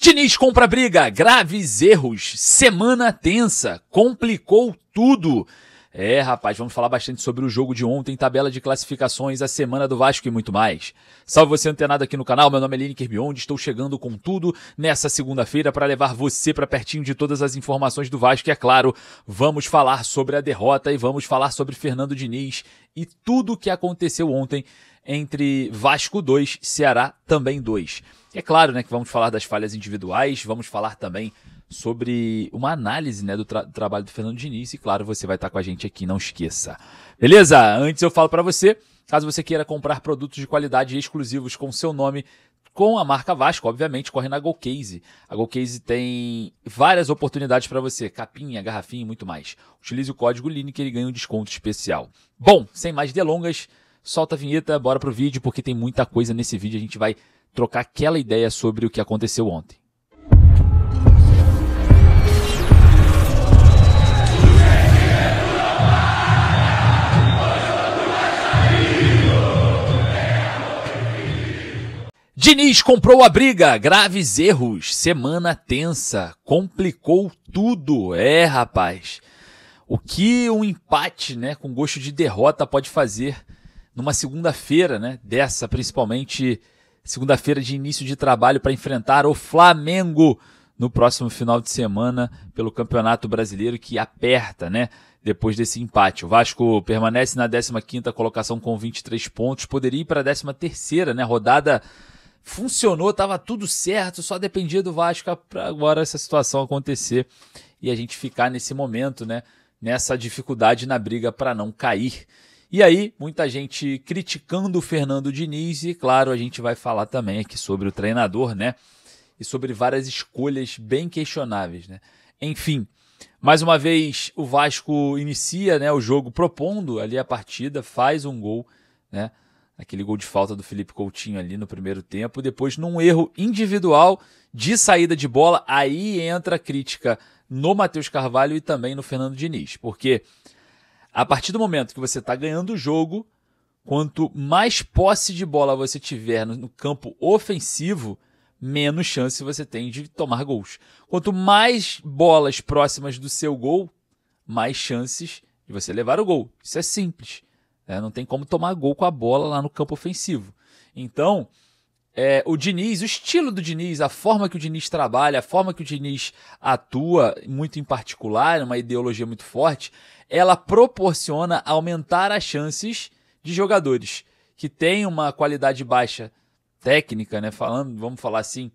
Diniz compra briga, graves erros, semana tensa, complicou tudo. Rapaz, vamos falar bastante sobre o jogo de ontem, tabela de classificações, a semana do Vasco e muito mais. Salve você antenado aqui no canal, meu nome é Lineker Biondi, estou chegando com tudo nessa segunda-feira para levar você para pertinho de todas as informações do Vasco e, é claro, vamos falar sobre a derrota e vamos falar sobre Fernando Diniz e tudo o que aconteceu ontem entre Vasco 2 e Ceará também 2. É claro, né, que vamos falar das falhas individuais, vamos falar também sobre uma análise, né, do trabalho do Fernando Diniz e, claro, você vai estar com a gente aqui, não esqueça. Beleza? Antes eu falo para você, caso você queira comprar produtos de qualidade exclusivos com seu nome, com a marca Vasco, obviamente, corre na GoCase. A GoCase tem várias oportunidades para você, capinha, garrafinha e muito mais. Utilize o código Lineker e ganhe um desconto especial. Bom, sem mais delongas, solta a vinheta, bora pro vídeo, porque tem muita coisa nesse vídeo, a gente vai trocar aquela ideia sobre o que aconteceu ontem. Diniz comprou a briga, graves erros, semana tensa, complicou tudo. Rapaz, o que um empate, né, com gosto de derrota pode fazer numa segunda-feira, né, dessa principalmente segunda-feira de início de trabalho para enfrentar o Flamengo no próximo final de semana pelo Campeonato Brasileiro, que aperta, né, depois desse empate. O Vasco permanece na 15ª colocação com 23 pontos, poderia ir para a 13ª, né, rodada funcionou, estava tudo certo, só dependia do Vasco para agora essa situação acontecer e a gente ficar nesse momento, né, nessa dificuldade na briga para não cair. E aí, muita gente criticando o Fernando Diniz e, claro, a gente vai falar também aqui sobre o treinador, né, e sobre várias escolhas bem questionáveis, né. Enfim, mais uma vez o Vasco inicia, né, o jogo propondo ali a partida, faz um gol, né, aquele gol de falta do Felipe Coutinho ali no primeiro tempo, depois num erro individual de saída de bola, aí entra a crítica no Matheus Carvalho e também no Fernando Diniz, porque a partir do momento que você está ganhando o jogo, quanto mais posse de bola você tiver no campo ofensivo, menos chance você tem de tomar gols. Quanto mais bolas próximas do seu gol, mais chances de você levar o gol. Isso é simples. Não tem como tomar gol com a bola lá no campo ofensivo. Então, o Diniz, o estilo do Diniz, a forma que o Diniz trabalha, a forma que o Diniz atua, muito em particular, uma ideologia muito forte, ela proporciona aumentar as chances de jogadores que têm uma qualidade baixa técnica, né, vamos falar assim,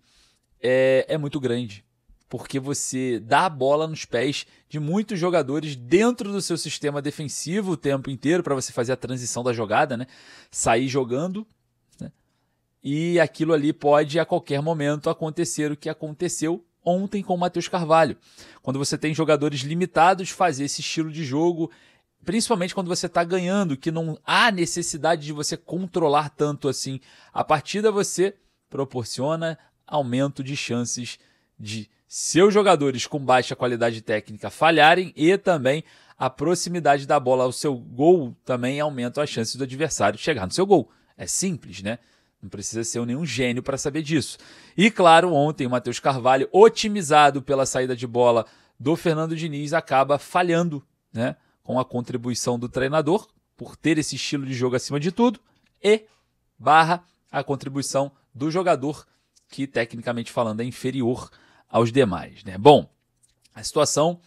é muito grande. Porque você dá a bola nos pés de muitos jogadores dentro do seu sistema defensivo o tempo inteiro para você fazer a transição da jogada, né? Sair jogando, né? E aquilo ali pode a qualquer momento acontecer o que aconteceu ontem com o Matheus Carvalho. Quando você tem jogadores limitados, fazer esse estilo de jogo, principalmente quando você está ganhando, que não há necessidade de você controlar tanto assim a partida, você proporciona aumento de chances de seus jogadores com baixa qualidade técnica falharem e também a proximidade da bola ao seu gol também aumenta as chances do adversário chegar no seu gol. É simples, né? Não precisa ser nenhum gênio para saber disso. E claro, ontem o Matheus Carvalho, otimizado pela saída de bola do Fernando Diniz, acaba falhando, né, com a contribuição do treinador, por ter esse estilo de jogo acima de tudo, e a contribuição do jogador, que tecnicamente falando é inferior aos demais, né? Bom, a situação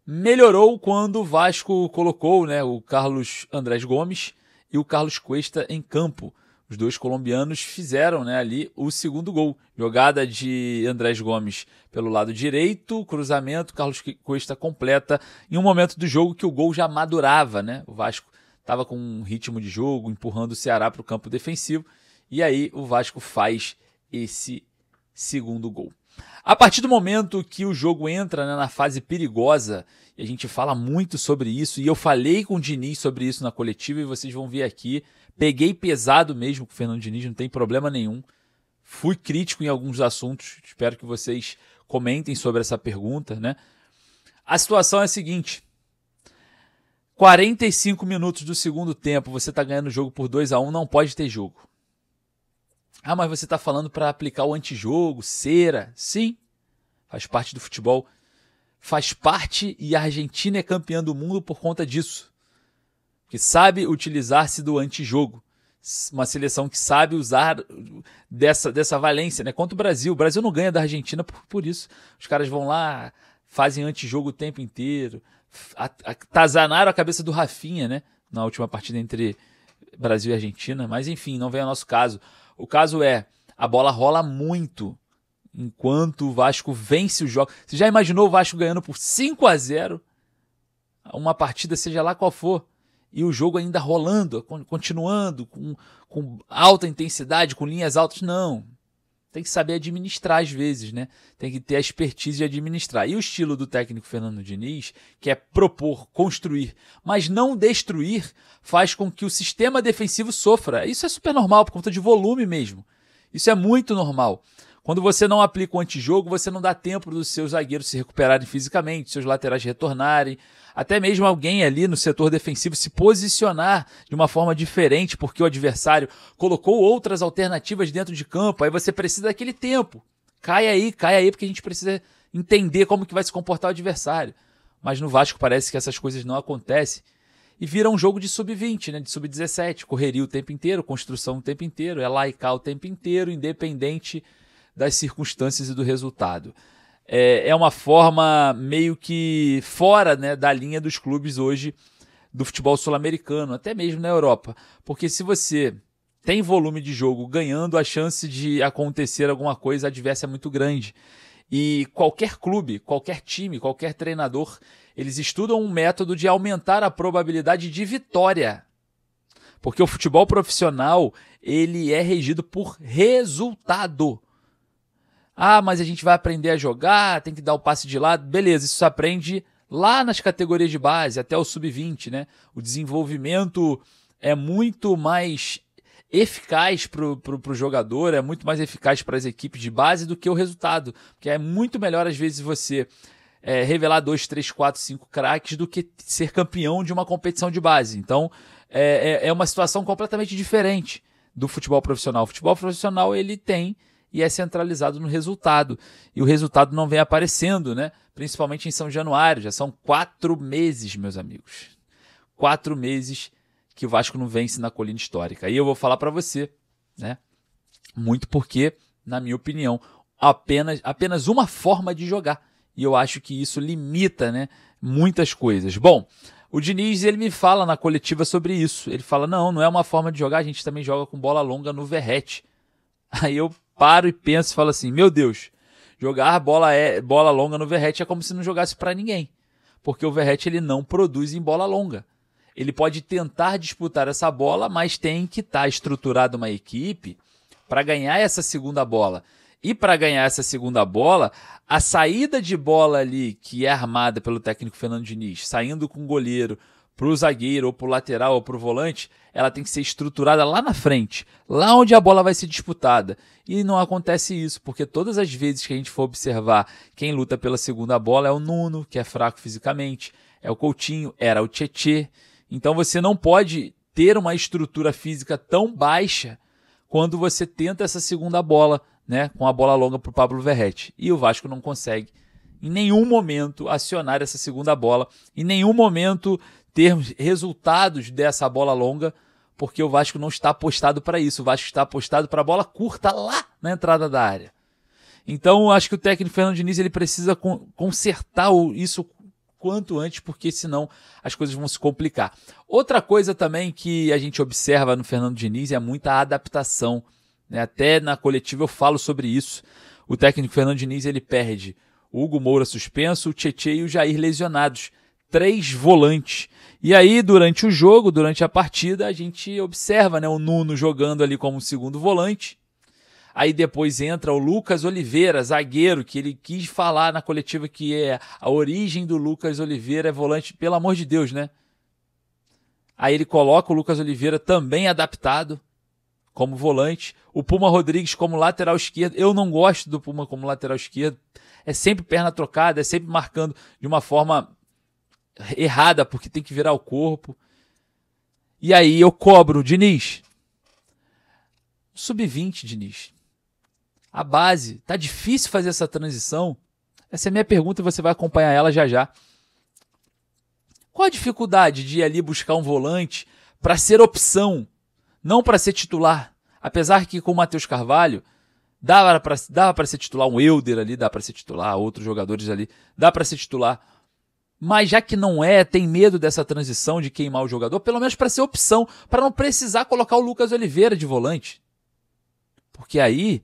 melhorou quando o Vasco colocou, né, o Carlos Andrés Gomes e o Carlos Cuesta em campo. Os dois colombianos fizeram, né, ali o segundo gol. Jogada de Andrés Gomes pelo lado direito, cruzamento, Carlos Cuesta completa em um momento do jogo que o gol já madurava, né? O Vasco estava com um ritmo de jogo, empurrando o Ceará para o campo defensivo, e aí o Vasco faz esse segundo gol. A partir do momento que o jogo entra, né, na fase perigosa, e a gente fala muito sobre isso, e eu falei com o Diniz sobre isso na coletiva, e vocês vão ver aqui, peguei pesado mesmo com o Fernando Diniz, não tem problema nenhum, fui crítico em alguns assuntos, espero que vocês comentem sobre essa pergunta, né? A situação é a seguinte: 45 minutos do segundo tempo, você está ganhando o jogo por 2-1, não pode ter jogo. Ah, mas você está falando para aplicar o antijogo, cera. Sim, Faz parte do futebol. Faz parte, e a Argentina é campeã do mundo por conta disso. Que sabe utilizar-se do antijogo. Uma seleção que sabe usar dessa valência, né? Contra o Brasil. O Brasil não ganha da Argentina por isso. Os caras vão lá, fazem antijogo o tempo inteiro. Atazanaram a cabeça do Rafinha, né? Na última partida entre Brasil e Argentina. Mas enfim, não vem ao nosso caso. O caso é, a bola rola muito enquanto o Vasco vence o jogo. Você já imaginou o Vasco ganhando por 5-0 uma partida, seja lá qual for, e o jogo ainda rolando, continuando, com alta intensidade, com linhas altas? Não. Tem que saber administrar às vezes, né? Tem que ter a expertise de administrar. E o estilo do técnico Fernando Diniz, que é propor, construir, mas não destruir, faz com que o sistema defensivo sofra. Isso é super normal, por conta de volume mesmo. Isso é muito normal. Quando você não aplica o antijogo, você não dá tempo dos seus zagueiros se recuperarem fisicamente, seus laterais retornarem, até mesmo alguém ali no setor defensivo se posicionar de uma forma diferente, porque o adversário colocou outras alternativas dentro de campo, aí você precisa daquele tempo. Cai aí, porque a gente precisa entender como que vai se comportar o adversário. Mas no Vasco parece que essas coisas não acontecem e vira um jogo de sub-20, né, de sub-17, correria o tempo inteiro, construção o tempo inteiro, é lá e cá o tempo inteiro, independente das circunstâncias e do resultado. É uma forma meio que fora, né, da linha dos clubes hoje do futebol sul-americano, até mesmo na Europa. Porque se você tem volume de jogo ganhando, a chance de acontecer alguma coisa adversa é muito grande. E qualquer clube, qualquer time, qualquer treinador, eles estudam um método de aumentar a probabilidade de vitória. Porque o futebol profissional, ele é regido por resultado. Ah, mas a gente vai aprender a jogar, tem que dar o passe de lado. Beleza, isso se aprende lá nas categorias de base, até o sub-20, né? O desenvolvimento é muito mais eficaz pro jogador, é muito mais eficaz para as equipes de base do que o resultado. Porque é muito melhor, às vezes, você revelar 2, 3, 4, 5 craques do que ser campeão de uma competição de base. Então, é uma situação completamente diferente do futebol profissional. O futebol profissional, ele tem e é centralizado no resultado. E o resultado não vem aparecendo, né? Principalmente em São Januário. Já são 4 meses, meus amigos. 4 meses que o Vasco não vence na colina histórica. E eu vou falar para você, né? Muito porque, na minha opinião, apenas uma forma de jogar. E eu acho que isso limita, né, muitas coisas. Bom, o Diniz, ele me fala na coletiva sobre isso. Ele fala, não é uma forma de jogar, a gente também joga com bola longa no Verratti. Aí eu paro e penso e falo assim, meu Deus, jogar bola longa no Verratti é como se não jogasse para ninguém. Porque o Verratti, ele não produz em bola longa. Ele pode tentar disputar essa bola, mas tem que estar estruturada uma equipe para ganhar essa segunda bola. E para ganhar essa segunda bola, a saída de bola ali, que é armada pelo técnico Fernando Diniz, saindo com o goleiro para o zagueiro, ou para o lateral, ou para o volante, ela tem que ser estruturada lá na frente, lá onde a bola vai ser disputada. E não acontece isso, porque todas as vezes que a gente for observar quem luta pela segunda bola é o Nuno, que é fraco fisicamente, é o Coutinho, era o Tietê. Então você não pode ter uma estrutura física tão baixa quando você tenta essa segunda bola, né, com a bola longa para o Pablo Verratti. E o Vasco não consegue, em nenhum momento, acionar essa segunda bola, em nenhum momento ter resultados dessa bola longa, porque o Vasco não está apostado para isso. O Vasco está apostado para a bola curta lá na entrada da área. Então, eu acho que o técnico Fernando Diniz, ele precisa consertar isso quanto antes, porque senão as coisas vão se complicar. Outra coisa também que a gente observa no Fernando Diniz é muita adaptação, né? Até na coletiva eu falo sobre isso. O técnico Fernando Diniz, ele perde o Hugo Moura suspenso, o Tietê e o Jair lesionados. 3 volantes. E aí, durante o jogo, durante a partida, a gente observa, né, o Nuno jogando ali como segundo volante. Aí depois entra o Lucas Oliveira, zagueiro, que ele quis falar na coletiva que a origem do Lucas Oliveira é volante, pelo amor de Deus, né? Aí ele coloca o Lucas Oliveira também adaptado como volante. O Puma Rodrigues como lateral esquerdo. Eu não gosto do Puma como lateral esquerdo. É sempre perna trocada, é sempre marcando de uma forma errada, porque tem que virar o corpo. E aí eu cobro, Diniz. Sub-20, Diniz. A base. Tá difícil fazer essa transição. Essa é a minha pergunta e você vai acompanhar ela já já. Qual a dificuldade de ir ali buscar um volante para ser opção, não para ser titular? Apesar que com o Matheus Carvalho, dava para ser titular, um Elder ali, dá para ser titular, outros jogadores ali, dá para ser titular. Mas já que não é, tem medo dessa transição de queimar o jogador, pelo menos para ser opção, para não precisar colocar o Lucas Oliveira de volante. Porque aí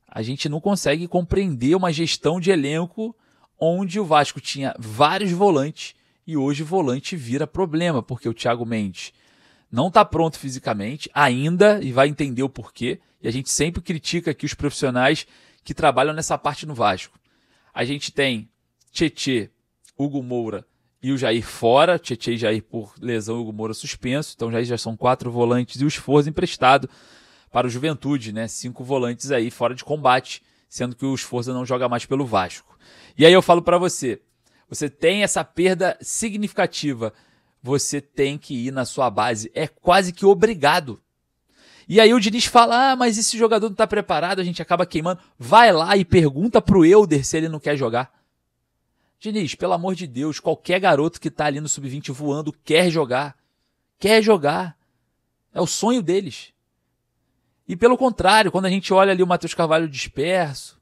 a gente não consegue compreender uma gestão de elenco onde o Vasco tinha vários volantes e hoje volante vira problema, porque o Thiago Mendes não está pronto fisicamente ainda e vai entender o porquê. E a gente sempre critica aqui os profissionais que trabalham nessa parte no Vasco. A gente tem Tietê, Hugo Moura e o Jair fora. Tietê e Jair por lesão, Hugo Moura suspenso. Então já são 4 volantes e o Esforza emprestado para o Juventude, né? 5 volantes aí fora de combate, sendo que o Esforza não joga mais pelo Vasco. E aí eu falo para você, você tem essa perda significativa, você tem que ir na sua base, é quase que obrigado. E aí o Diniz fala, mas esse jogador não está preparado, a gente acaba queimando. Vai lá e pergunta pro Elder se ele não quer jogar. Diniz, pelo amor de Deus, qualquer garoto que está ali no Sub-20 voando quer jogar. Quer jogar. É o sonho deles. E pelo contrário, quando a gente olha ali o Matheus Carvalho disperso,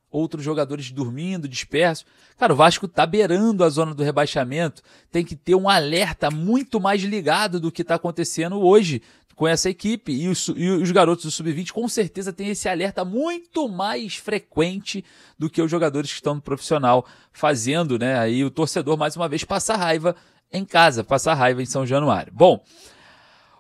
outros jogadores dormindo, dispersos. Cara, o Vasco tá beirando a zona do rebaixamento. Tem que ter um alerta muito mais ligado do que está acontecendo hoje com essa equipe. E os garotos do Sub-20 com certeza têm esse alerta muito mais frequente do que os jogadores que estão no profissional, fazendo, né, aí o torcedor mais uma vez passar raiva em casa, passar raiva em São Januário. Bom,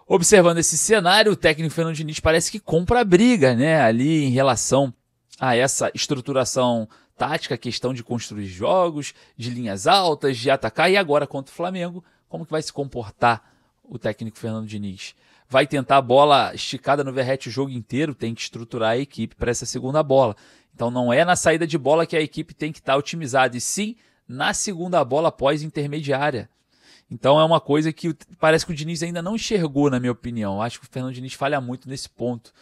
observando esse cenário, o técnico Fernando Diniz parece que compra a briga, né, ali em relação a essa estruturação tática, questão de construir jogos, de linhas altas, de atacar, e agora contra o Flamengo, como que vai se comportar o técnico Fernando Diniz? Vai tentar a bola esticada no Verratti o jogo inteiro, tem que estruturar a equipe para essa segunda bola. Então não é na saída de bola que a equipe tem que estar otimizada, e sim na segunda bola pós-intermediária. Então é uma coisa que parece que o Diniz ainda não enxergou, na minha opinião. Acho que o Fernando Diniz falha muito nesse ponto.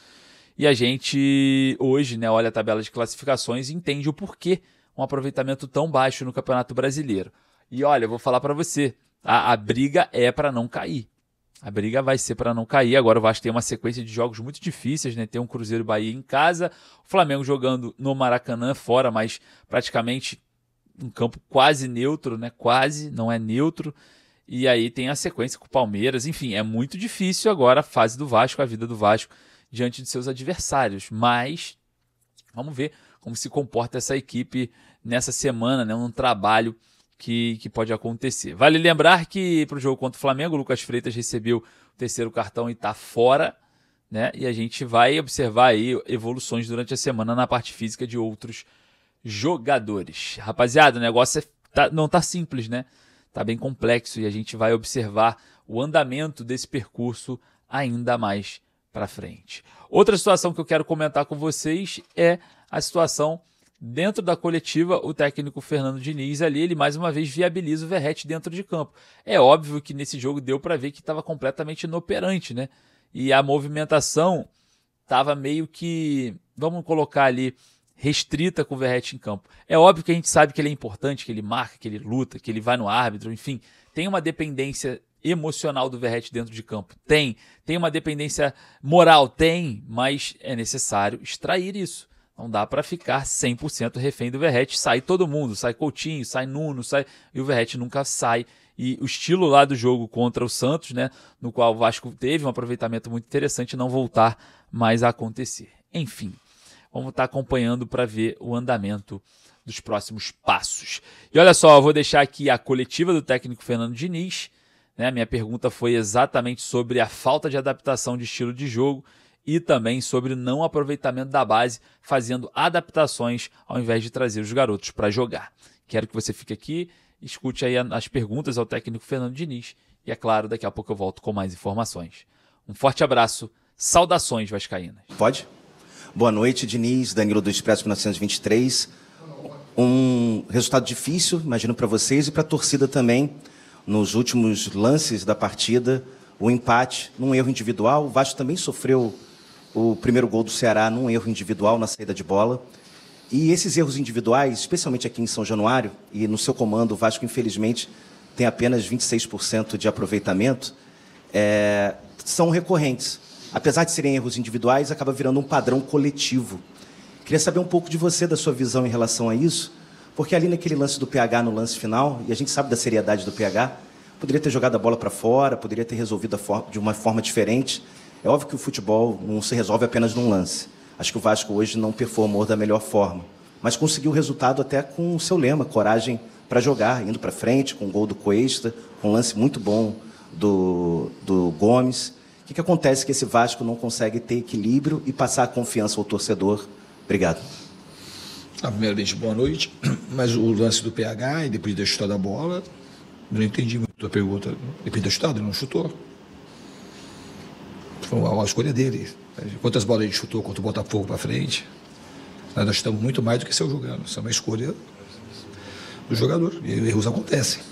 E a gente hoje, né, olha a tabela de classificações e entende o porquê um aproveitamento tão baixo no Campeonato Brasileiro. E olha, eu vou falar para você, a briga é para não cair. A briga vai ser para não cair. Agora o Vasco tem uma sequência de jogos muito difíceis, né? Tem um Cruzeiro e Bahia em casa, o Flamengo jogando no Maracanã fora, mas praticamente um campo quase neutro, né? Quase, não é neutro. E aí tem a sequência com o Palmeiras. Enfim, é muito difícil agora a fase do Vasco, a vida do Vasco diante de seus adversários. Mas vamos ver como se comporta essa equipe nessa semana, né? Um trabalho que pode acontecer. Vale lembrar que para o jogo contra o Flamengo, o Lucas Freitas recebeu o 3º cartão e está fora, né? E a gente vai observar aí evoluções durante a semana na parte física de outros jogadores. Rapaziada, o negócio não tá simples, né? Tá bem complexo e a gente vai observar o andamento desse percurso ainda mais para frente. Outra situação que eu quero comentar com vocês é a situação dentro da coletiva. O técnico Fernando Diniz ali, ele mais uma vez viabiliza o Verratti dentro de campo. É óbvio que nesse jogo deu para ver que estava completamente inoperante, né? E a movimentação estava meio que, vamos colocar ali, restrita com o Verratti em campo. É óbvio que a gente sabe que ele é importante, que ele marca, que ele luta, que ele vai no árbitro, enfim. Tem uma dependência emocional do Verratti dentro de campo? Tem uma dependência moral? Tem, mas é necessário extrair isso. Não dá para ficar 100% refém do Verratti. Sai todo mundo, sai Coutinho, sai Nuno, e o Verratti nunca sai. E o estilo lá do jogo contra o Santos, né, no qual o Vasco teve um aproveitamento muito interessante, não voltar mais a acontecer. Enfim, vamos estar acompanhando para ver o andamento dos próximos passos. E olha só, eu vou deixar aqui a coletiva do técnico Fernando Diniz. Né? Minha pergunta foi exatamente sobre a falta de adaptação de estilo de jogo e também sobre o não aproveitamento da base, fazendo adaptações ao invés de trazer os garotos para jogar. Quero que você fique aqui, escute aí as perguntas ao técnico Fernando Diniz e, é claro, daqui a pouco eu volto com mais informações. Um forte abraço, saudações vascaínas. Pode? Boa noite, Diniz, Danilo do Expresso 1923. Um resultado difícil, imagino, para vocês e para a torcida também. Nos últimos lances da partida, o empate num erro individual. O Vasco também sofreu o primeiro gol do Ceará num erro individual na saída de bola. E esses erros individuais, especialmente aqui em São Januário, e no seu comando, o Vasco, infelizmente, tem apenas 26% de aproveitamento, são recorrentes. Apesar de serem erros individuais, acaba virando um padrão coletivo. Queria saber um pouco de você, da sua visão em relação a isso, porque ali naquele lance do PH, no lance final, e a gente sabe da seriedade do PH, poderia ter jogado a bola para fora, poderia ter resolvido de uma forma diferente. É óbvio que o futebol não se resolve apenas num lance. Acho que o Vasco hoje não performou da melhor forma, mas conseguiu o resultado até com o seu lema, coragem para jogar, indo para frente, com o gol do Cuesta, com um lance muito bom do Gomes. O que acontece que esse Vasco não consegue ter equilíbrio e passar a confiança ao torcedor? Obrigado. Primeiramente, boa noite. Mas o lance do PH, e depois de ter chutado a bola, eu não entendi muito a pergunta. Depois de ter chutado, ele não chutou. Foi a escolha dele. Quantas bolas ele chutou contra o Botafogo para frente? Nós chutamos muito mais do que saiu jogando. Isso é uma escolha do jogador. E erros acontecem.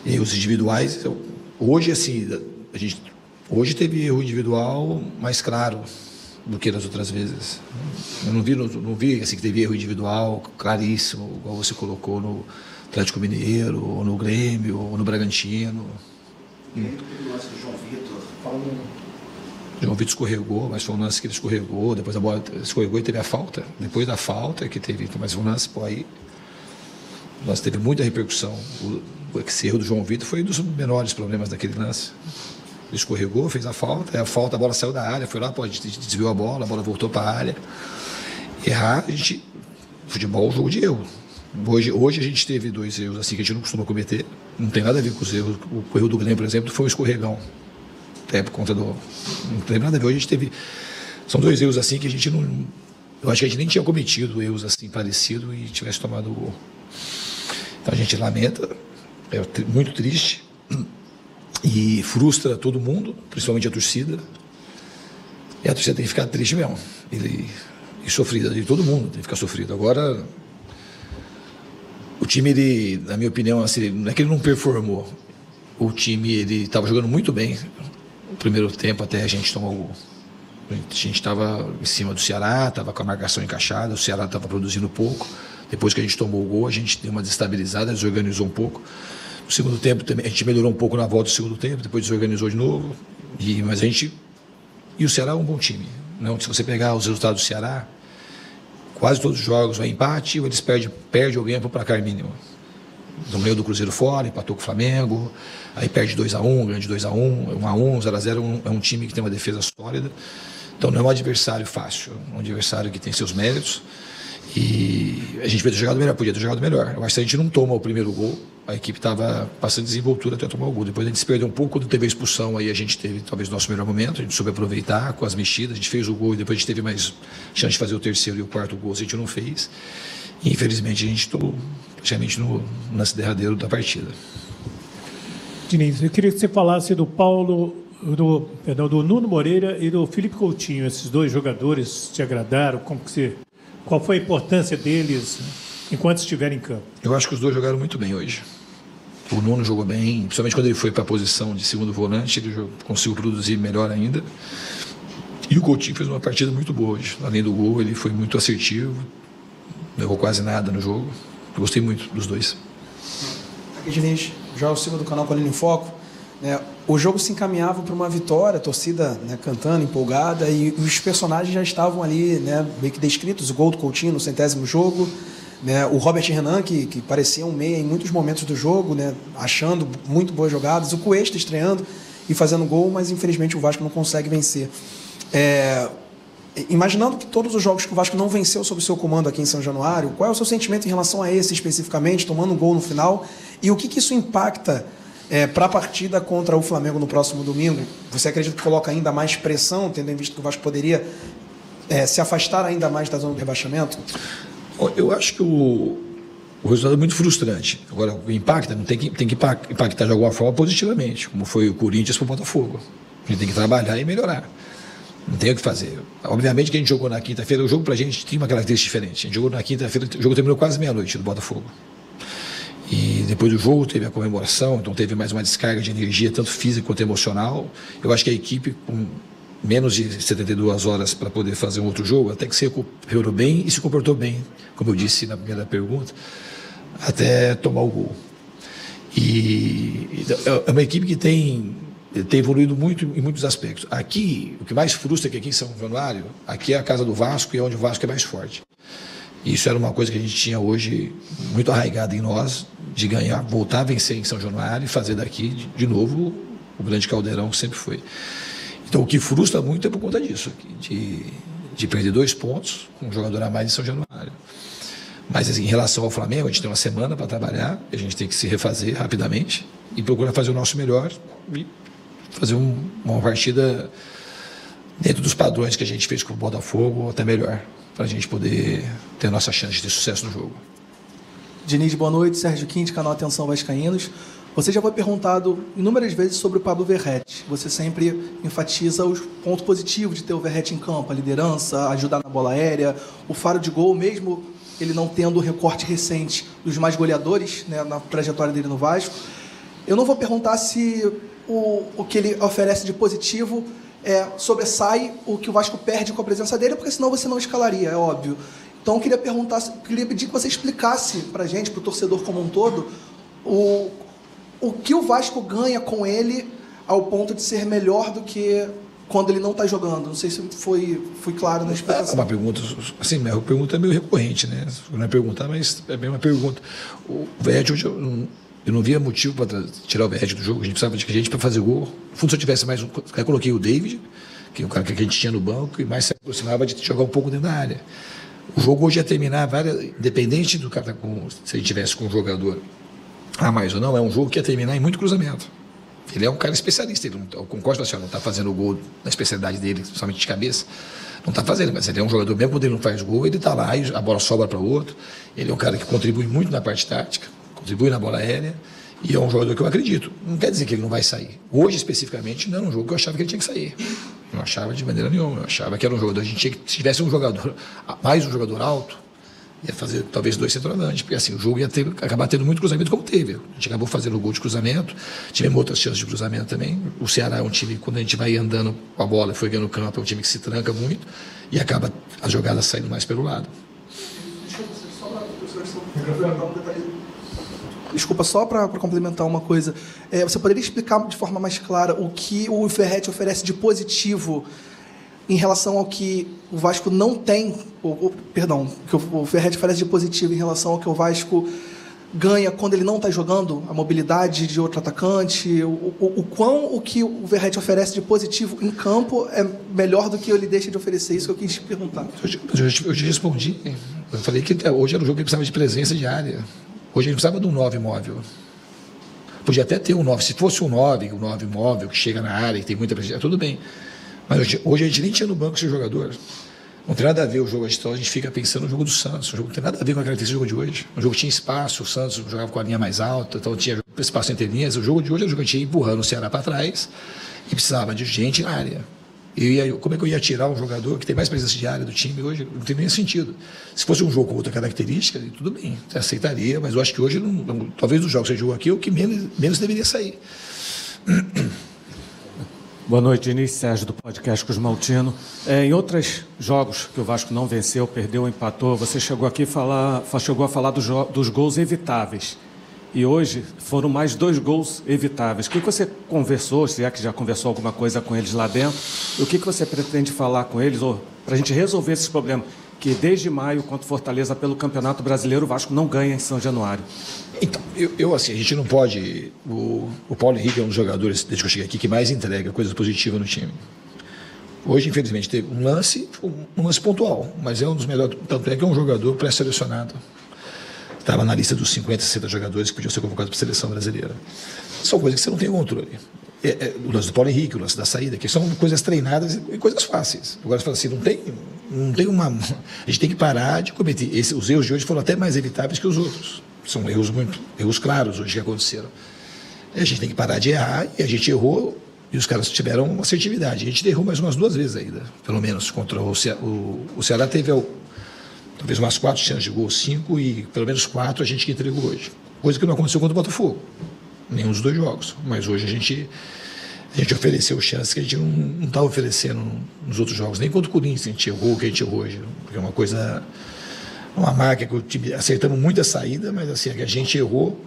Erros individuais. Hoje, assim, hoje teve erro individual mais claro do que nas outras vezes. Eu não vi assim, que teve erro individual claríssimo, igual você colocou no Atlético Mineiro, ou no Grêmio, ou no Bragantino. E aí, o lance do João Vitor, João Vitor escorregou, mas foi um lance que ele escorregou, depois a bola escorregou e teve a falta. Depois da falta que teve, mas foi um lance, aí o lance teve muita repercussão. Esse erro do João Vitor foi um dos menores problemas daquele lance. Ele escorregou, fez a falta, a bola saiu da área, foi lá, desviou a bola voltou para a área. Errar, futebol é um jogo de erro. Hoje a gente teve 2 erros assim que a gente não costuma cometer, não tem nada a ver com os erros. O erro do Grêmio, por exemplo, foi um escorregão. Até por conta não tem nada a ver. Hoje a gente teve. São 2 erros assim que a gente não. Eu acho que a gente nem tinha cometido erros assim parecidos e tivesse tomado o gol. Então a gente lamenta, é muito triste e frustra todo mundo, principalmente a torcida. E a torcida tem que ficar triste mesmo. E sofrida, e todo mundo tem que ficar sofrido. Agora, o time, ele, na minha opinião, assim, não é que ele não performou. O time, ele estava jogando muito bem no primeiro tempo até a gente tomar o gol. A gente estava em cima do Ceará, estava com a marcação encaixada, o Ceará estava produzindo pouco. Depois que a gente tomou o gol, a gente deu uma desestabilizada, desorganizou um pouco. No segundo tempo, também, a gente melhorou um pouco na volta do segundo tempo, depois desorganizou de novo. Mas a gente... E o Ceará é um bom time. Não, se você pegar os resultados do Ceará, quase todos os jogos vai empate ou eles perdem ou ganham para o placar mínimo. No meio do Cruzeiro fora, empatou com o Flamengo, aí perde 2-1, ganha de 2-1, 1-1, 0-0, é um time que tem uma defesa sólida. Então não é um adversário fácil, é um adversário que tem seus méritos. E a gente podia ter jogado melhor, podia ter jogado melhor. Eu acho que se a gente não toma o primeiro gol, a equipe estava passando desenvoltura até tomar o gol. Depois a gente se perdeu um pouco, quando teve a expulsão, aí a gente teve talvez o nosso melhor momento, a gente soube aproveitar com as mexidas, a gente fez o gol e depois a gente teve mais chance de fazer o terceiro e o quarto gol, a gente não fez. E infelizmente a gente estou praticamente no lance derradeiro da partida. Diniz, eu queria que você falasse do do Nuno Moreira e do Felipe Coutinho. Esses 2 jogadores te agradaram? Qual foi a importância deles enquanto estiverem em campo? Eu acho que os 2 jogaram muito bem hoje. O Nuno jogou bem, principalmente quando ele foi para a posição de segundo volante, ele conseguiu produzir melhor ainda. E o Coutinho fez uma partida muito boa hoje. Além do gol, ele foi muito assertivo, não errou quase nada no jogo. Eu gostei muito dos 2. Aqui, Diniz, João Silva do canal Colina em Foco. O jogo se encaminhava para uma vitória, a torcida cantando, empolgada, e os personagens já estavam ali meio que descritos. O gol do Coutinho no 100º jogo, o Robert Renan, que parecia um meia em muitos momentos do jogo, achando muito boas jogadas, o Cuesta estreando e fazendo gol, mas infelizmente o Vasco não consegue vencer. Imaginando que todos os jogos que o Vasco não venceu sob o seu comando aqui em São Januário, qual é o seu sentimento em relação a esse especificamente, tomando um gol no final, e o que isso impacta para a partida contra o Flamengo no próximo domingo? Você acredita que coloca ainda mais pressão, tendo em vista que o Vasco poderia se afastar ainda mais da zona de rebaixamento? Eu acho que o resultado é muito frustrante. Agora, o impacta, tem que impactar de alguma forma positivamente, como foi o Corinthians para o Botafogo. A gente tem que trabalhar e melhorar. Não tem o que fazer. Obviamente que a gente jogou na quinta-feira, o jogo pra gente tinha uma característica diferente. A gente jogou na quinta-feira, o jogo terminou quase meia-noite do Botafogo. E depois do jogo teve a comemoração, então teve mais uma descarga de energia, tanto física quanto emocional. Eu acho que a equipe, menos de 72 horas para poder fazer um outro jogo, até que se recuperou bem e se comportou bem, como eu disse na primeira pergunta, até tomar o gol. E é uma equipe que tem evoluído muito em muitos aspectos. Aqui, o que mais frustra é que aqui em São Januário, aqui é a casa do Vasco e é onde o Vasco é mais forte. E isso era uma coisa que a gente tinha hoje muito arraigada em nós, de ganhar, voltar a vencer em São Januário e fazer daqui, de novo, o grande caldeirão que sempre foi. Então, o que frustra muito é por conta disso, de perder 2 pontos com um jogador a mais em São Januário. Mas, assim, em relação ao Flamengo, a gente tem uma semana para trabalhar, a gente tem que se refazer rapidamente e procurar fazer o nosso melhor e fazer uma partida dentro dos padrões que a gente fez com o Botafogo, ou até melhor, para a gente poder ter a nossa chance de ter sucesso no jogo. Diniz, boa noite. Sérgio Quinte, canal Atenção Vascaínos. Você já foi perguntado inúmeras vezes sobre o Pablo Verratti. Você sempre enfatiza os pontos positivos de ter o Verratti em campo, a liderança, ajudar na bola aérea, o faro de gol, mesmo ele não tendo o recorte recente dos mais goleadores, né, na trajetória dele no Vasco. Eu não vou perguntar se o que ele oferece de positivo sobressai o que o Vasco perde com a presença dele, porque senão você não escalaria, é óbvio. Então, eu queria pedir que você explicasse para a gente, para o torcedor como um todo, o que o Vasco ganha com ele ao ponto de ser melhor do que quando ele não está jogando. Não sei se fui claro na explicação. É uma pergunta, assim, a pergunta é meio recorrente, né? Não é perguntar, mas é bem uma pergunta. O Verratti, hoje eu não via motivo para tirar o Verratti do jogo. A gente precisava de gente para fazer gol. No fundo, se eu tivesse mais eu coloquei o David, que é o cara que a gente tinha no banco, e mais se aproximava de jogar um pouco dentro da área. O jogo hoje ia terminar, independente do cara, se ele tivesse com um jogador a mais ou não, é um jogo que ia terminar em muito cruzamento. Ele é um cara especialista, eu concordo com você, não está fazendo o gol na especialidade dele, somente de cabeça, não está fazendo, mas ele é um jogador, mesmo quando ele não faz gol, ele está lá e a bola sobra para o outro. Ele é um cara que contribui muito na parte tática, contribui na bola aérea, e é um jogador que eu acredito. Não quer dizer que ele não vai sair. Hoje, especificamente, não era um jogo que eu achava que ele tinha que sair. Não achava de maneira nenhuma. Eu achava que era um jogador. A gente tinha que, se tivesse um jogador, mais um jogador alto, ia fazer talvez 2 centroavantes, porque assim, o jogo ia acabar tendo muito cruzamento, como teve. A gente acabou fazendo o gol de cruzamento, tivemos outras chances de cruzamento também. O Ceará é um time, quando a gente vai andando com a bola, foi ganhando o campo, é um time que se tranca muito e acaba as jogadas saindo mais pelo lado. Desculpa, só para complementar uma coisa. Você poderia explicar de forma mais clara o que o Verratti oferece de positivo em relação ao que o Vasco não tem, perdão, que o Verratti oferece de positivo em relação ao que o Vasco ganha quando ele não está jogando, a mobilidade de outro atacante, o que o Verratti oferece de positivo em campo é melhor do que ele deixa de oferecer? Isso que eu quis perguntar. Eu te respondi. Eu falei que hoje era um jogo que precisava de presença de área. Hoje ele precisava de um 9 móvel. Podia até ter um 9. Se fosse um 9 móvel, que chega na área, que tem muita presença, tudo bem. Mas hoje a gente nem tinha no banco esse jogador. Não tem nada a ver o jogo, a gente fica pensando no jogo do Santos. O jogo não tem nada a ver com a característica do jogo de hoje. O jogo tinha espaço, o Santos jogava com a linha mais alta, então tinha espaço entre linhas. O jogo de hoje é o jogo que a gente ia empurrando o Ceará para trás e precisava de gente na área. Como é que eu ia tirar um jogador que tem mais presença de área do time hoje? Não tem nem sentido. Se fosse um jogo com outra característica, tudo bem, você aceitaria, mas eu acho que hoje, talvez dos jogos que você jogou aqui, é o que menos deveria sair. Boa noite, Diniz, Sérgio, do podcast Cosmaltino. Em outros jogos que o Vasco não venceu, perdeu, empatou, você chegou aqui chegou a falar dos gols evitáveis. E hoje foram mais 2 gols evitáveis. O que você conversou, se é que já conversou alguma coisa com eles lá dentro, e o que você pretende falar com eles para a gente resolver esses problemas? Que desde maio, contra o Fortaleza, pelo Campeonato Brasileiro, o Vasco não ganha em São Januário. Então, assim, a gente não pode... O Paulo Henrique é um dos jogadores, desde que eu cheguei aqui, que mais entrega coisas positivas no time. Hoje, infelizmente, teve um lance pontual, mas é um dos melhores, tanto é que é um jogador pré-selecionado. Estava na lista dos 50, 60 jogadores que podiam ser convocados para a seleção brasileira. São coisas que você não tem controle. O lance do Paulo Henrique, o lance da saída, que são coisas treinadas e coisas fáceis. Agora você fala assim, não tem uma... A gente tem que parar de cometer. Os erros de hoje foram até mais evitáveis que os outros. São erros claros hoje que aconteceram. A gente tem que parar de errar, e a gente errou, e os caras tiveram assertividade. A gente errou mais umas 2 vezes ainda, pelo menos, contra o Ceará. O Ceará teve talvez umas 4 chances de gol, 5, e pelo menos 4 a gente que entregou hoje. Coisa que não aconteceu contra o Botafogo, nenhum dos 2 jogos. Mas hoje a gente A gente ofereceu chances que a gente não estava oferecendo nos outros jogos, nem contra o Corinthians a gente errou o que a gente errou hoje, porque é uma marca que o time acertamos muita saída, mas assim, a gente errou,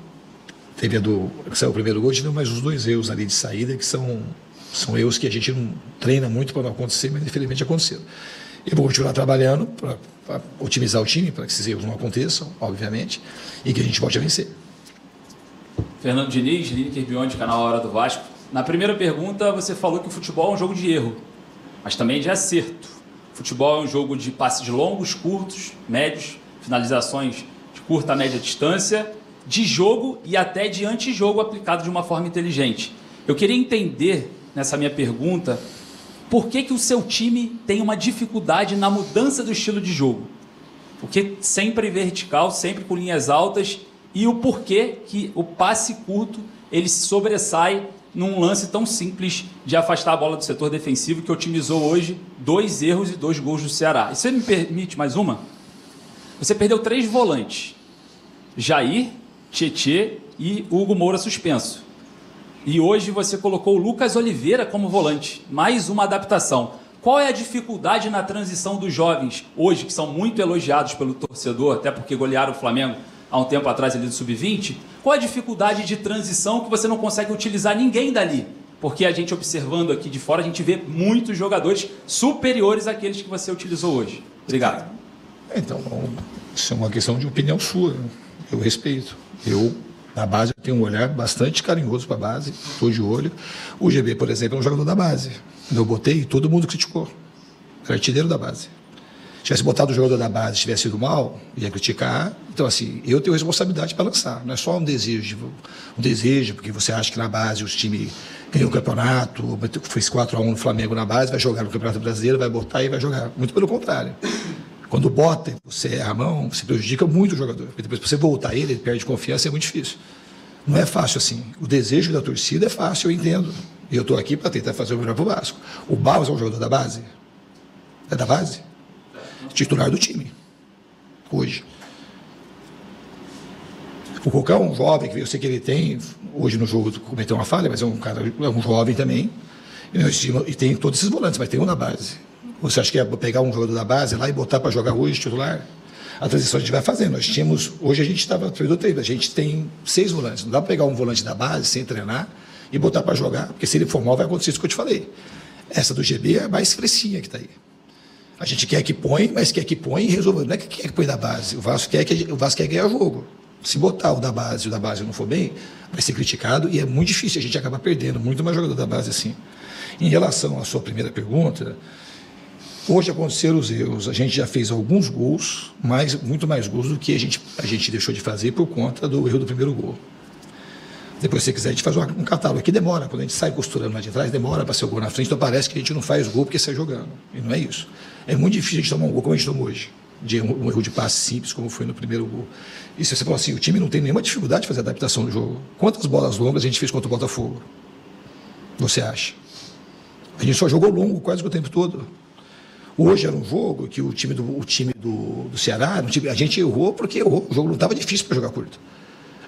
teve que saiu o primeiro gol, tivemos mais uns 2 erros ali de saída, que são erros que a gente não treina muito para não acontecer, mas infelizmente aconteceram. Eu vou continuar trabalhando para otimizar o time, para que esses erros não aconteçam, obviamente, e que a gente volte a vencer. Fernando Diniz, Lineker Beyond, canal Hora do Vasco. Na primeira pergunta, você falou que o futebol é um jogo de erro, mas também de acerto. O futebol é um jogo de passes longos, curtos, médios, finalizações de curta a média distância, de jogo e até de antijogo aplicado de uma forma inteligente. Eu queria entender, nessa minha pergunta, por que o seu time tem uma dificuldade na mudança do estilo de jogo? Porque sempre vertical, sempre com linhas altas, e o porquê que o passe curto ele se sobressai num lance tão simples de afastar a bola do setor defensivo, que otimizou hoje 2 erros e 2 gols do Ceará. E você me permite mais uma? Você perdeu 3 volantes. Jair, Tietê e Hugo Moura suspenso. E hoje você colocou o Lucas Oliveira como volante. Mais uma adaptação. Qual é a dificuldade na transição dos jovens hoje, que são muito elogiados pelo torcedor, até porque golearam o Flamengo há um tempo atrás ali do Sub-20? Qual é a dificuldade de transição que você não consegue utilizar ninguém dali? Porque a gente observando aqui de fora, a gente vê muitos jogadores superiores àqueles que você utilizou hoje. Obrigado. Então, isso é uma questão de opinião sua. Eu respeito. Na base, eu tenho um olhar bastante carinhoso para a base, estou de olho. O GB, por exemplo, é um jogador da base. Eu botei, todo mundo criticou. Era artilheiro da base. Se tivesse botado o jogador da base, tivesse sido mal, ia criticar. Então, assim, eu tenho responsabilidade para lançar. Não é só um desejo, porque você acha que na base o time ganhou o campeonato, fez 4-1 no Flamengo na base, vai jogar no Campeonato Brasileiro, vai botar e vai jogar. Muito pelo contrário. Quando bota, você erra a mão, você prejudica muito o jogador. E depois, para você voltar ele perde confiança, é muito difícil. Não é fácil assim. O desejo da torcida é fácil, eu entendo. E eu estou aqui para tentar fazer o melhor para o Vasco. O Barros é um jogador da base? É da base? Titular do time. Hoje. O Cocão é um jovem, que eu sei que ele tem, hoje no jogo cometeu uma falha, mas é um jovem também. E tem todos esses volantes, mas tem um na base. Você acha que é pegar um jogador da base lá e botar para jogar hoje titular? A transição a gente vai fazendo. Hoje a gente tem 6 volantes. Não dá para pegar um volante da base sem treinar e botar para jogar, porque se ele for mal vai acontecer isso que eu te falei. Essa do GB é a mais fresquinha que está aí. A gente quer que põe, mas quer que põe e resolva. Não é que quer que põe da base. O Vasco quer ganhar jogo. Se botar o da base não for bem, vai ser criticado e é muito difícil. A gente acaba perdendo muito mais jogador da base assim. Em relação à sua primeira pergunta, hoje aconteceram os erros. A gente já fez alguns gols, muito mais gols do que a gente deixou de fazer por conta do erro do primeiro gol. Depois, se você quiser, a gente faz um catálogo. Aqui demora, quando a gente sai costurando lá de trás, demora para ser o gol na frente, então parece que a gente não faz gol porque sai jogando. E não é isso. É muito difícil a gente tomar um gol como a gente tomou hoje. Um erro de passe simples, como foi no primeiro gol. E se você falar assim, o time não tem nenhuma dificuldade de fazer adaptação no jogo. Quantas bolas longas a gente fez contra o Botafogo? Você acha? A gente só jogou longo quase o tempo todo. Hoje era um jogo que o time do Ceará, a gente errou porque errou. O jogo não estava difícil para jogar curto.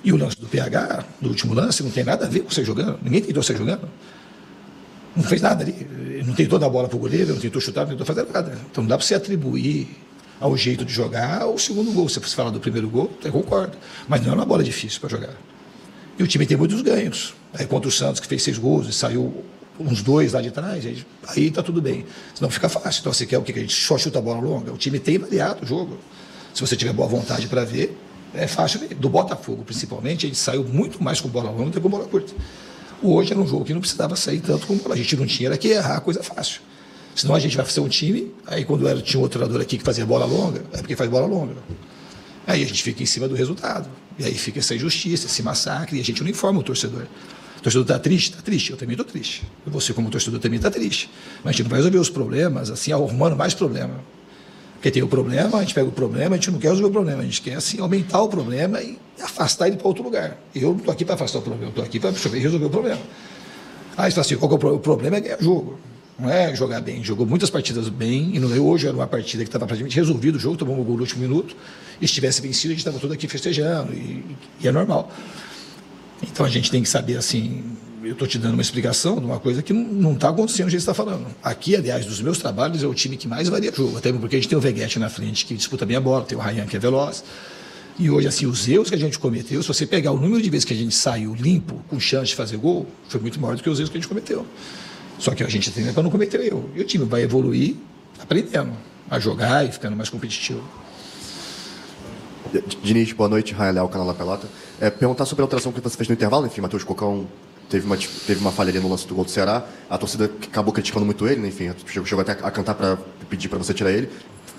E o lance do PH, do último lance, não tem nada a ver com você jogando. Ninguém tentou você jogando. Não fez nada ali. Não tentou dar a bola para o goleiro, não tentou chutar, não tentou fazer nada. Então não dá para você atribuir ao jeito de jogar o segundo gol. Se você falar do primeiro gol, eu concordo. Mas não é uma bola difícil para jogar. E o time tem muitos ganhos. Aí contra o Santos, que fez 6 gols e saiu uns 2 lá de trás, aí está tudo bem. Senão fica fácil. Então você quer o que? A gente só chuta a bola longa? O time tem variado o jogo. Se você tiver boa vontade para ver, é fácil ver. Do Botafogo, principalmente, a gente saiu muito mais com bola longa do que com bola curta. Hoje era um jogo que não precisava sair tanto com bola. A gente não tinha, era que errar a coisa fácil. Senão a gente vai fazer um time, aí quando tinha um outro treinador aqui que fazia bola longa, é porque faz bola longa. Aí a gente fica em cima do resultado. E aí fica essa injustiça, esse massacre, e a gente não informa o torcedor. O torcedor está triste? Está triste. Eu também estou triste. E você, como torcedor, também está triste. Mas a gente não vai resolver os problemas assim, arrumando mais problema. Porque tem o problema, a gente pega o problema, a gente não quer resolver o problema, a gente quer assim, aumentar o problema e afastar ele para outro lugar. Eu não estou aqui para afastar o problema, eu estou aqui para resolver o problema. Aí você fala assim, qual que é o problema? É ganhar jogo. Não é jogar bem. Jogou muitas partidas bem, e hoje era uma partida que estava praticamente resolvido o jogo, tomou um gol no último minuto, e se tivesse vencido, a gente estava todo aqui festejando, e é normal. Então a gente tem que saber assim, eu estou te dando uma explicação de uma coisa que não está acontecendo do jeito que você está falando. Aqui, aliás, dos meus trabalhos, é o time que mais varia jogo, até porque a gente tem o Veguete na frente, que disputa bem a bola, tem o Ryan, que é veloz. E hoje, assim, os erros que a gente cometeu, se você pegar o número de vezes que a gente saiu limpo, com chance de fazer gol, foi muito maior do que os erros que a gente cometeu. Só que a gente treina para não cometer erro. E o time vai evoluir aprendendo a jogar e ficando mais competitivo. Diniz, boa noite. Ryan Leal, canal La Pelota. Perguntar sobre a alteração que você fez no intervalo. Enfim, Matheus Cocão teve uma falha ali no lance do gol do Ceará. A torcida acabou criticando muito ele, né? Enfim, chegou até a cantar para pedir para você tirar ele.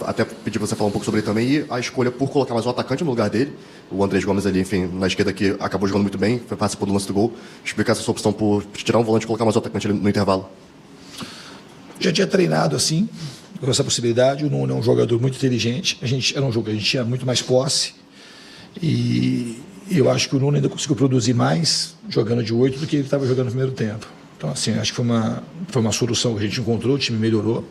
Até pedir para você falar um pouco sobre ele também. E a escolha por colocar mais um atacante no lugar dele, o Andrés Gomes ali, enfim, na esquerda, que acabou jogando muito bem, participou do lance do gol. Explicar essa sua opção por tirar um volante e colocar mais um atacante ali no intervalo. Já tinha treinado assim, com essa possibilidade. O Nuno é um jogador muito inteligente. Era um jogo que a gente tinha muito mais posse. E eu acho que o Nuno ainda conseguiu produzir mais jogando de 8 do que ele estava jogando no primeiro tempo. Então, assim, acho que foi uma solução que a gente encontrou, o time melhorou.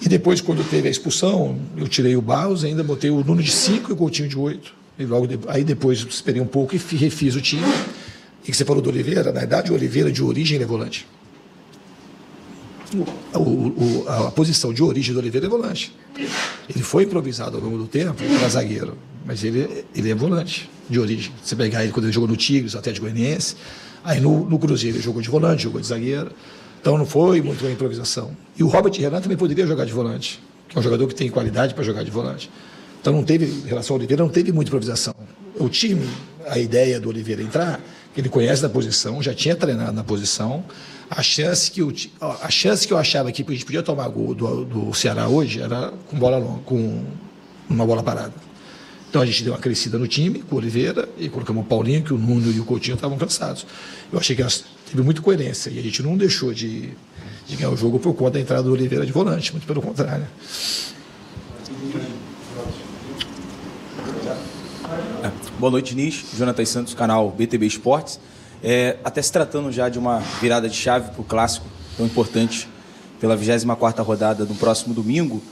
E depois, quando teve a expulsão, eu tirei o Barros, ainda botei o Nuno de 5 e o Coutinho de 8. E aí depois esperei um pouco e refiz o time. E que você falou do Oliveira, na verdade o Oliveira de origem ele é volante. A posição de origem do Oliveira é volante. Ele foi improvisado ao longo do tempo para zagueiro, mas ele é volante de origem. Você pegar ele quando ele jogou no Tigres, até de Goianiense, aí no Cruzeiro ele jogou de volante, jogou de zagueiro. Então não foi muito uma improvisação. E o Robert Renan também poderia jogar de volante, que é um jogador que tem qualidade para jogar de volante. Então não teve, em relação ao Oliveira, não teve muita improvisação. O time, a ideia do Oliveira entrar, que ele conhece da posição, já tinha treinado na posição, a chance que eu achava que a gente podia tomar gol do Ceará hoje era com bola longa, com uma bola parada. Então a gente deu uma crescida no time, com o Oliveira, e colocamos o Paulinho, que o Nuno e o Coutinho estavam cansados. Eu achei que teve muita coerência, e a gente não deixou de ganhar o jogo por conta da entrada do Oliveira de volante, muito pelo contrário. Boa noite, Diniz. Jonathan Santos, canal BTB Esportes. Até se tratando já de uma virada de chave para o clássico tão importante pela 24ª rodada do próximo domingo,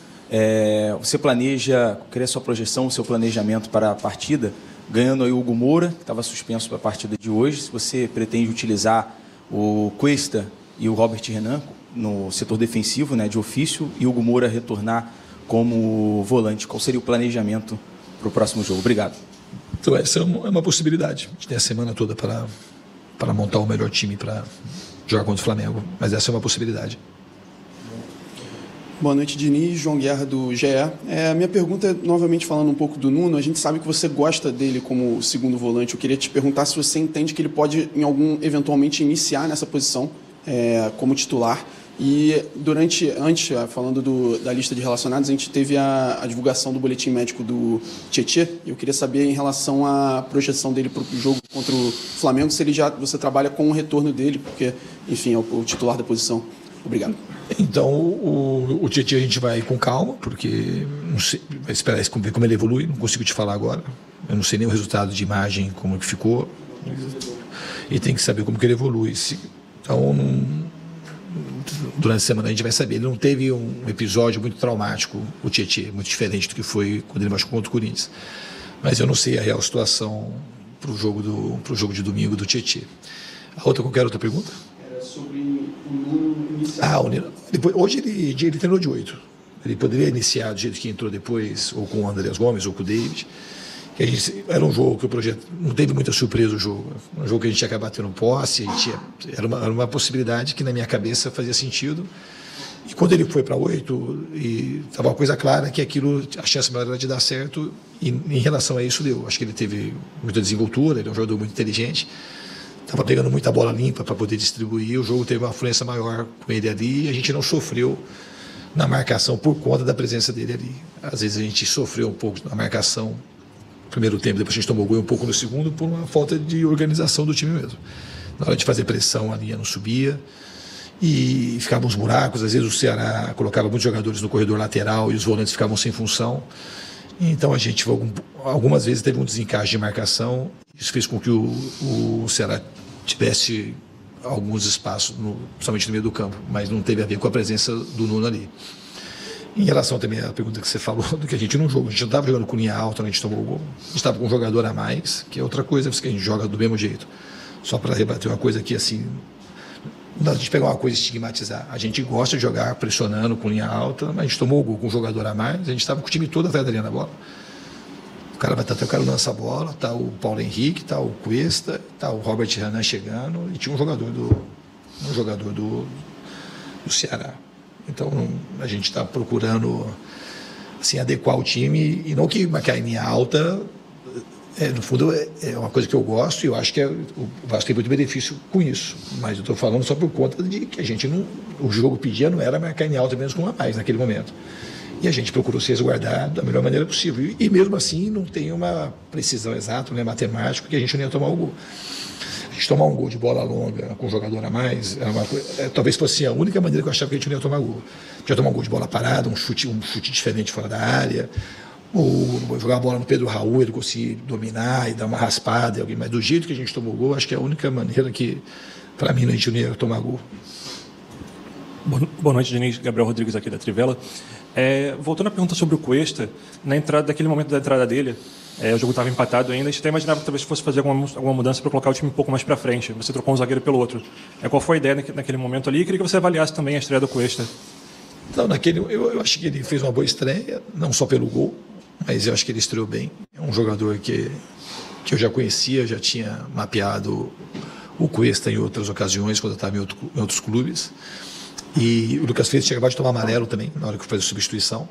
você planeja, queria a sua projeção, o seu planejamento para a partida, ganhando aí o Hugo Moura, que estava suspenso para a partida de hoje, se você pretende utilizar o Cuesta e o Robert Renan no setor defensivo, né, de ofício, e o Hugo Moura retornar como volante. Qual seria o planejamento para o próximo jogo? Obrigado. Então essa é uma possibilidade. A gente tem a semana toda para montar o melhor time para jogar contra o Flamengo, mas essa é uma possibilidade. Boa noite, Diniz. João Guerra, do GE. Minha pergunta é, novamente, falando um pouco do Nuno. A gente sabe que você gosta dele como segundo volante. Eu queria te perguntar se você entende que ele pode, eventualmente, iniciar nessa posição como titular. E antes, falando da lista de relacionados, a gente teve a divulgação do boletim médico do Tietê. Eu queria saber, em relação à projeção dele para o jogo contra o Flamengo, se você trabalha com o retorno dele, porque, enfim, é o titular da posição. Obrigado. Então, o Tietê a gente vai com calma, porque não sei, vai esperar ver como ele evolui, não consigo te falar agora. Eu não sei nem o resultado de imagem, como que ficou. E tem que saber como que ele evolui. Então, durante a semana a gente vai saber. Ele não teve um episódio muito traumático, o Tietê, muito diferente do que foi quando ele machucou contra o Corinthians. Mas eu não sei a real situação para o jogo de domingo do Tietê. Qualquer outra pergunta? Era sobre o Nuno iniciar. Hoje ele treinou de 8. Ele poderia iniciar do jeito que entrou depois, ou com o Andrés Gomes, ou com o David. Era um jogo que o projeto não teve muita surpresa. O jogo, um jogo que a gente ia acabar tendo posse, era uma possibilidade que na minha cabeça fazia sentido. E quando ele foi para 8, estava uma coisa clara que a chance maior era de dar certo, e em relação a isso deu. Acho que ele teve muita desenvoltura, ele é um jogador muito inteligente, estava pegando muita bola limpa para poder distribuir, o jogo teve uma influência maior com ele ali, e a gente não sofreu na marcação por conta da presença dele ali. Às vezes a gente sofreu um pouco na marcação no primeiro tempo, depois a gente tomou gol um pouco no segundo, por uma falta de organização do time mesmo. Na hora de fazer pressão, a linha não subia e ficavam uns buracos. Às vezes o Ceará colocava muitos jogadores no corredor lateral e os volantes ficavam sem função. Então a gente algumas vezes teve um desencaixe de marcação. Isso fez com que o Ceará tivesse alguns espaços, principalmente no meio do campo, mas não teve a ver com a presença do Nuno ali. Em relação também à pergunta que você falou, do que a gente não jogou, a gente não estava jogando com linha alta, a gente tomou o gol, a gente estava com um jogador a mais, que é outra coisa que a gente joga do mesmo jeito. só para rebater uma coisa aqui, assim, a gente pegar uma coisa e estigmatizar. A gente gosta de jogar pressionando com linha alta, mas a gente tomou o gol com um jogador a mais, a gente estava com o time todo atrás da linha da bola. O cara vai estar até o cara lança a bola, tá o Paulo Henrique, tá o Cuesta, tá o Robert Renan chegando, e tinha um jogador do Ceará. Então a gente está procurando assim, adequar o time, e não que marcar em linha alta, no fundo é uma coisa que eu gosto, e eu acho que o Vasco tem muito benefício com isso, mas eu estou falando só por conta de que a gente não, o jogo pedia não era marcar em linha alta menos com uma a mais naquele momento. E a gente procurou se resguardar da melhor maneira possível. E mesmo assim não tem uma precisão exata, não é matemático, que a gente não ia tomar o gol. A gente tomar um gol de bola longa com um jogador a mais, era uma coisa, talvez fosse a única maneira que eu achava que a gente não ia tomar gol. A gente ia tomar um gol de bola parada, um chute diferente fora da área, ou jogar a bola no Pedro Raul, ele conseguir dominar e dar uma raspada. Mas do jeito que a gente tomou o gol, acho que é a única maneira que, para mim, a gente não ia tomar gol. Boa noite, Diniz. Gabriel Rodrigues aqui da Trivela. Voltando à pergunta sobre o Cuesta, naquele momento da entrada dele, o jogo estava empatado ainda, a gente até imaginava que talvez fosse fazer alguma mudança para colocar o time um pouco mais para frente. Você trocou um zagueiro pelo outro. Qual foi a ideia naquele momento ali? E queria que você avaliasse também a estreia do Cuesta. Então, eu acho que ele fez uma boa estreia, não só pelo gol, mas eu acho que ele estreou bem. É um jogador que eu já conhecia, já tinha mapeado o Cuesta em outras ocasiões, quando eu estava em outros clubes. E o Lucas Freitas tinha acabado de tomar amarelo também, na hora que fez a substituição.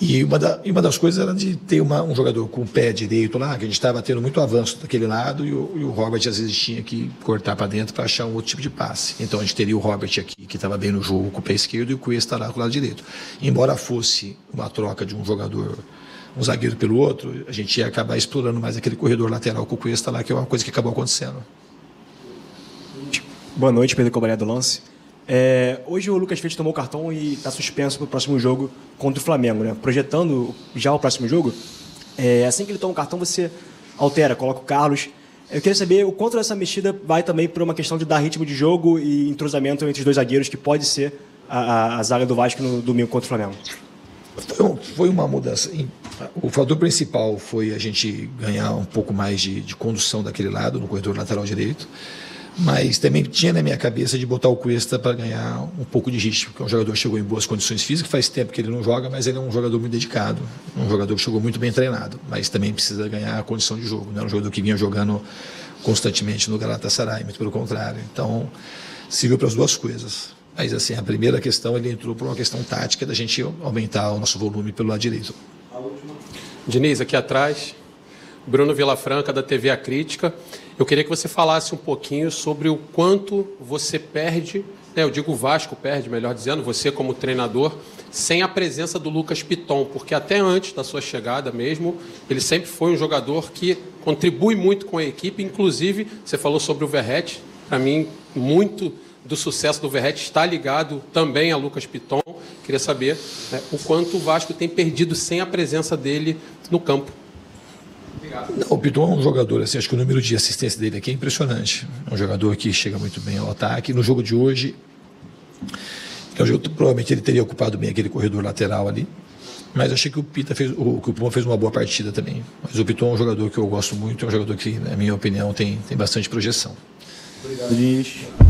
E uma das coisas era de ter um jogador com o pé direito lá, que a gente estava tendo muito avanço daquele lado, e o Robert às vezes tinha que cortar para dentro para achar um outro tipo de passe. Então a gente teria o Robert aqui, que estava bem no jogo com o pé esquerdo, e o Cuesta lá com o lado direito. Embora fosse uma troca de um jogador, um zagueiro pelo outro, a gente ia acabar explorando mais aquele corredor lateral com o Cuesta lá, que é uma coisa que acabou acontecendo. Boa noite, Pedro Cobalé do Lance. Hoje o Lucas Freitas tomou o cartão e está suspenso para o próximo jogo contra o Flamengo, né? Projetando já o próximo jogo, assim que ele toma o cartão, você altera, coloca o Carlos. Eu queria saber o quanto dessa mexida vai também por uma questão de dar ritmo de jogo e entrosamento entre os dois zagueiros, que pode ser a zaga do Vasco no domingo contra o Flamengo. Foi uma mudança. O fator principal foi a gente ganhar um pouco mais de condução daquele lado, no corredor lateral direito. Mas também tinha na minha cabeça de botar o Cuesta para ganhar um pouco de ritmo, porque é um jogador que chegou em boas condições físicas, faz tempo que ele não joga, mas ele é um jogador muito dedicado, um jogador que chegou muito bem treinado, mas também precisa ganhar a condição de jogo, não é um jogador que vinha jogando constantemente no Galatasaray, muito pelo contrário. Então, serviu para as duas coisas. Mas assim, a primeira questão, ele entrou por uma questão tática da gente aumentar o nosso volume pelo lado direito. Diniz, aqui atrás, Bruno Vilafranca, da TV A Crítica. Eu queria que você falasse um pouquinho sobre o quanto você perde, eu digo o Vasco perde, melhor dizendo, você como treinador, sem a presença do Lucas Piton, porque até antes da sua chegada mesmo, ele sempre foi um jogador que contribui muito com a equipe, inclusive, você falou sobre o Verratti, para mim, muito do sucesso do Verratti está ligado também a Lucas Piton. Queria saber o quanto o Vasco tem perdido sem a presença dele no campo. Não, o Piton é um jogador, assim, acho que o número de assistência dele aqui é impressionante. É um jogador que chega muito bem ao ataque. No jogo de hoje, provavelmente ele teria ocupado bem aquele corredor lateral ali, mas achei que o Piton fez uma boa partida também. Mas o Piton é um jogador que eu gosto muito, é um jogador que, na minha opinião, tem bastante projeção. Obrigado.